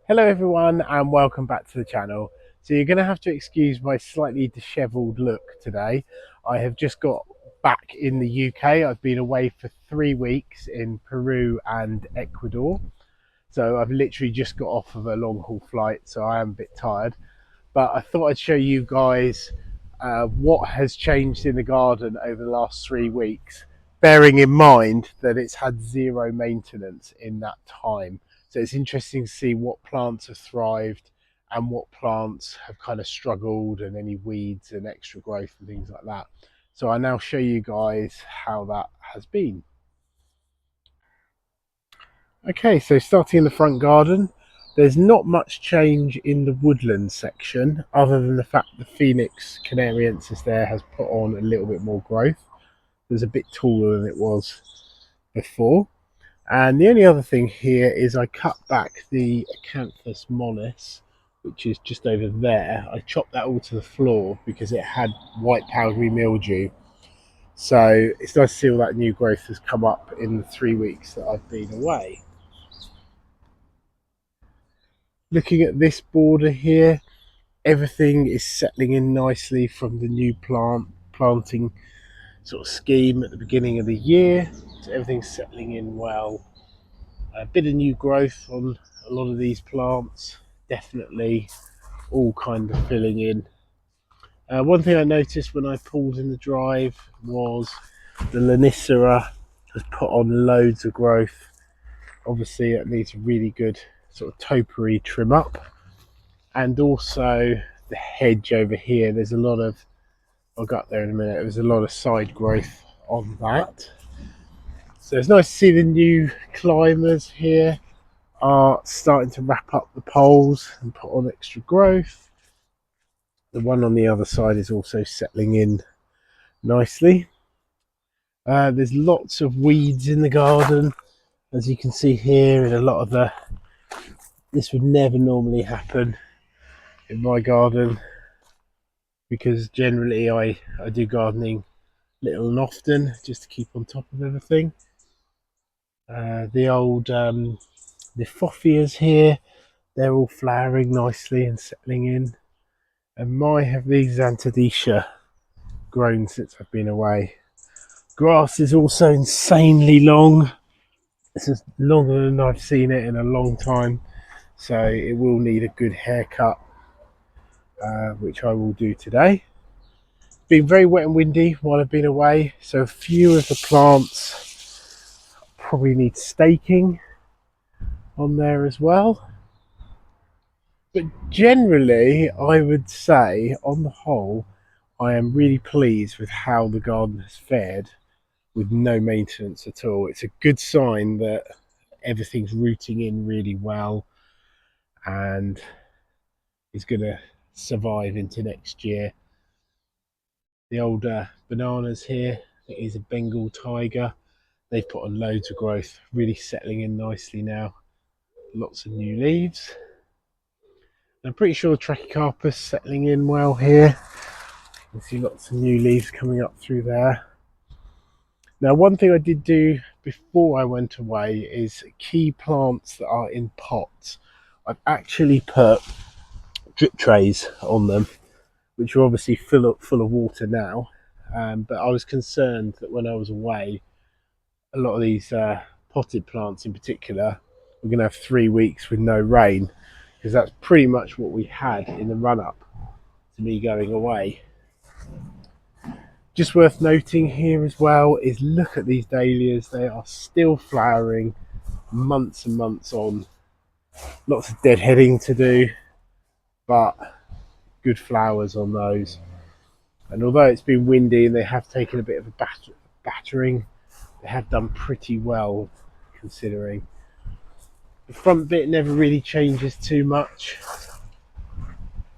Hello everyone and welcome back to the channel. So you're going to have to excuse my slightly dishevelled look today. I have just got back in the UK. I've been away for 3 weeks in Peru and Ecuador. So I've literally just got off of a long haul flight, so I am a bit tired. But I thought I'd show you guys what has changed in the garden over the last 3 weeks, bearing in mind that it's had zero maintenance in that time. So it's interesting to see what plants have thrived and what plants have kind of struggled, and any weeds and extra growth and things like that. So I now show you guys how that has been. Okay, so starting in the front garden, there's not much change in the woodland section other than the fact the Phoenix canariensis there has put on a little bit more growth. It's a bit taller than it was before. And the only other thing here is I cut back the acanthus mollis, which is just over there. I chopped that all to the floor because it had white powdery mildew. So it's nice to see all that new growth has come up in the 3 weeks that I've been away. Looking at this border here, everything is settling in nicely from the new planting sort of scheme at the beginning of the year. So everything's settling in well. A bit of new growth on a lot of these plants, definitely all kind of filling in. One thing I noticed when I pulled in the drive was the Lonicera has put on loads of growth. Obviously it needs a really good sort of topiary trim up. And also the hedge over here, there's a lot of, I'll go up there in a minute, there's a lot of side growth on that. So it's nice to see the new climbers here are starting to wrap up the poles and put on extra growth. The one on the other side is also settling in nicely. There's lots of weeds in the garden, as you can see here, and a lot of this would never normally happen in my garden because generally I do gardening little and often just to keep on top of everything. The old Niphofias here, they're all flowering nicely and settling in. And my have these Xanthodecia grown since I've been away. Grass is also insanely long. This is longer than I've seen it in a long time, so it will need a good haircut, which I will do today. It's been very wet and windy while I've been away, so a few of the plants probably need staking on there as well. But generally, I would say, on the whole, I am really pleased with how the garden has fared with no maintenance at all. It's a good sign that everything's rooting in really well and is going to survive into next year. The older bananas here, it is a Bengal tiger. They've put on loads of growth, really settling in nicely now. Lots of new leaves. I'm pretty sure Trachycarpus settling in well here. You can see lots of new leaves coming up through there. Now, one thing I did do before I went away is key plants that are in pots. I've actually put drip trays on them, which are obviously full of water now. But I was concerned that when I was away, a lot of these potted plants in particular, we're going to have 3 weeks with no rain, because that's pretty much what we had in the run-up to me going away. Just worth noting here as well is look at these dahlias. They are still flowering months and months on. Lots of deadheading to do, but good flowers on those. And although it's been windy and they have taken a bit of a battering, they have done pretty well considering. The front bit never really changes too much,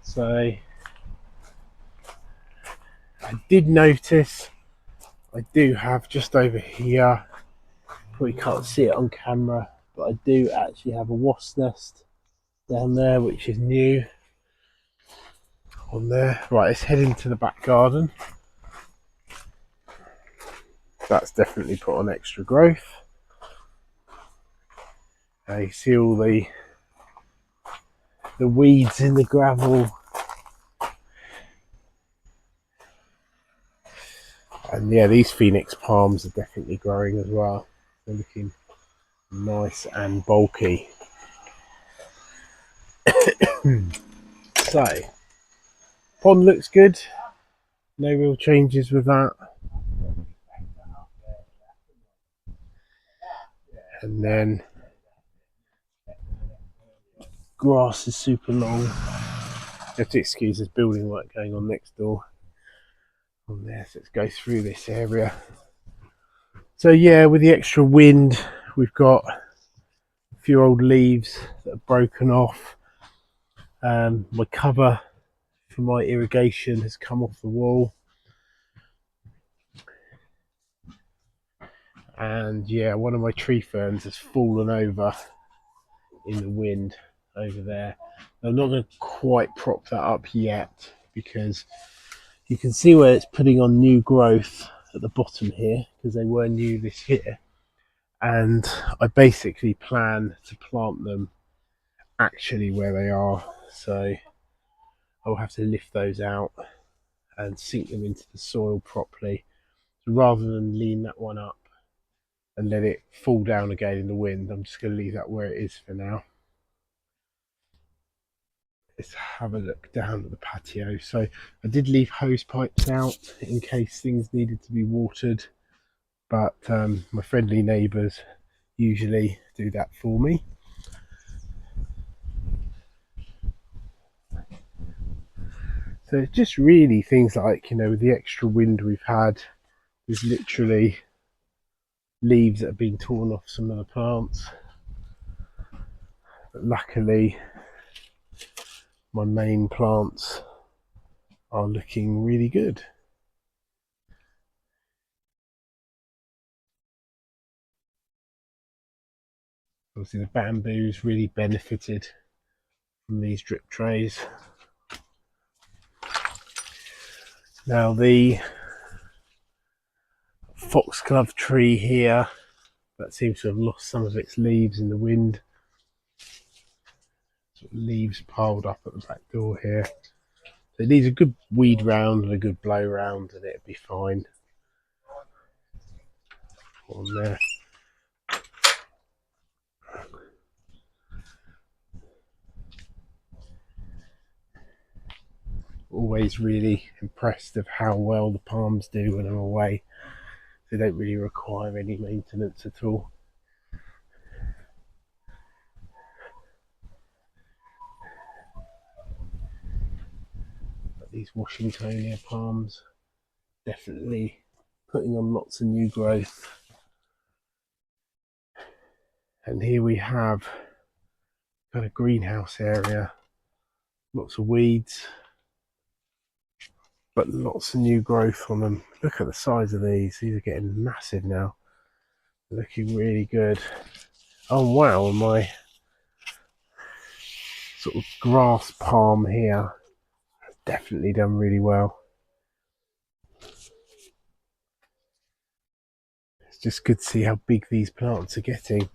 so I did notice I do have just over here, probably can't see it on camera, but I do actually have a wasp nest down there, which is new on there. Right, let's head into the back garden. That's definitely put on extra growth. You see all the the weeds in the gravel. And yeah, these phoenix palms are definitely growing as well. They're looking nice and bulky. So, pond looks good. No real changes with that. And then grass is super long. You have to excuse this building work going on next door. On there, so let's go through this area. So yeah, with the extra wind, we've got a few old leaves that are broken off. My cover for my irrigation has come off the wall. And yeah, one of my tree ferns has fallen over in the wind over there. I'm not going to quite prop that up yet because you can see where it's putting on new growth at the bottom here because they were new this year. And I basically plan to plant them actually where they are. So I'll have to lift those out and sink them into the soil properly. So rather than lean that one up and let it fall down again in the wind, I'm just going to leave that where it is for now. Let's have a look down at the patio. So I did leave hose pipes out in case things needed to be watered, but my friendly neighbours usually do that for me. So it's just really things like, you know, with the extra wind we've had, there's literally leaves that have been torn off some of the plants. But luckily, my main plants are looking really good. Obviously the bamboo's really benefited from these drip trays. Now the foxglove tree here, that seems to have lost some of its leaves in the wind. Sort of leaves piled up at the back door here. So it needs a good weed round and a good blow round and it'll be fine. On there. Always really impressed of how well the palms do when I'm away. They don't really require any maintenance at all. But these Washingtonia palms definitely putting on lots of new growth. And here we have kind of greenhouse area, lots of weeds, but lots of new growth on them. Look at the size of these. These are getting massive now. They're looking really good. Oh wow, my sort of grass palm here has definitely done really well. It's just good to see how big these plants are getting.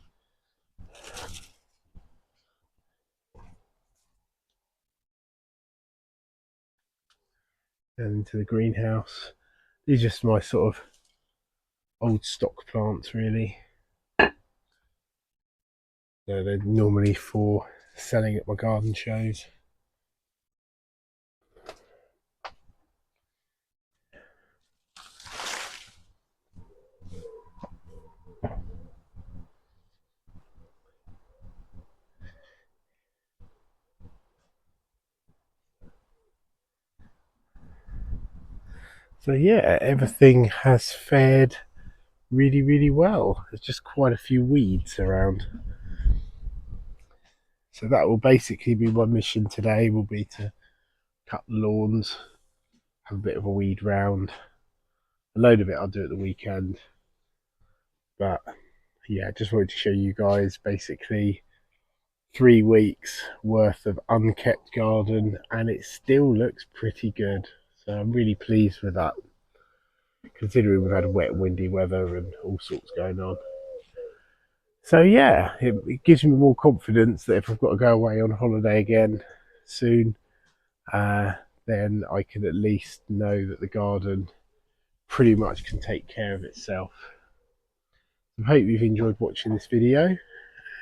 And into the greenhouse. These are just my sort of old stock plants really. They're normally for selling at my garden shows. So yeah, everything has fared really, really well. There's just quite a few weeds around. So that will basically be my mission today, will be to cut the lawns, have a bit of a weed round. A load of it I'll do at the weekend. But yeah, just wanted to show you guys basically 3 weeks worth of unkept garden and it still looks pretty good. So I'm really pleased with that, considering we've had wet, windy weather and all sorts going on. So yeah, it gives me more confidence that if I've got to go away on holiday again, soon, then I can at least know that the garden pretty much can take care of itself. I hope you've enjoyed watching this video,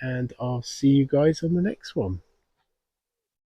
and I'll see you guys on the next one.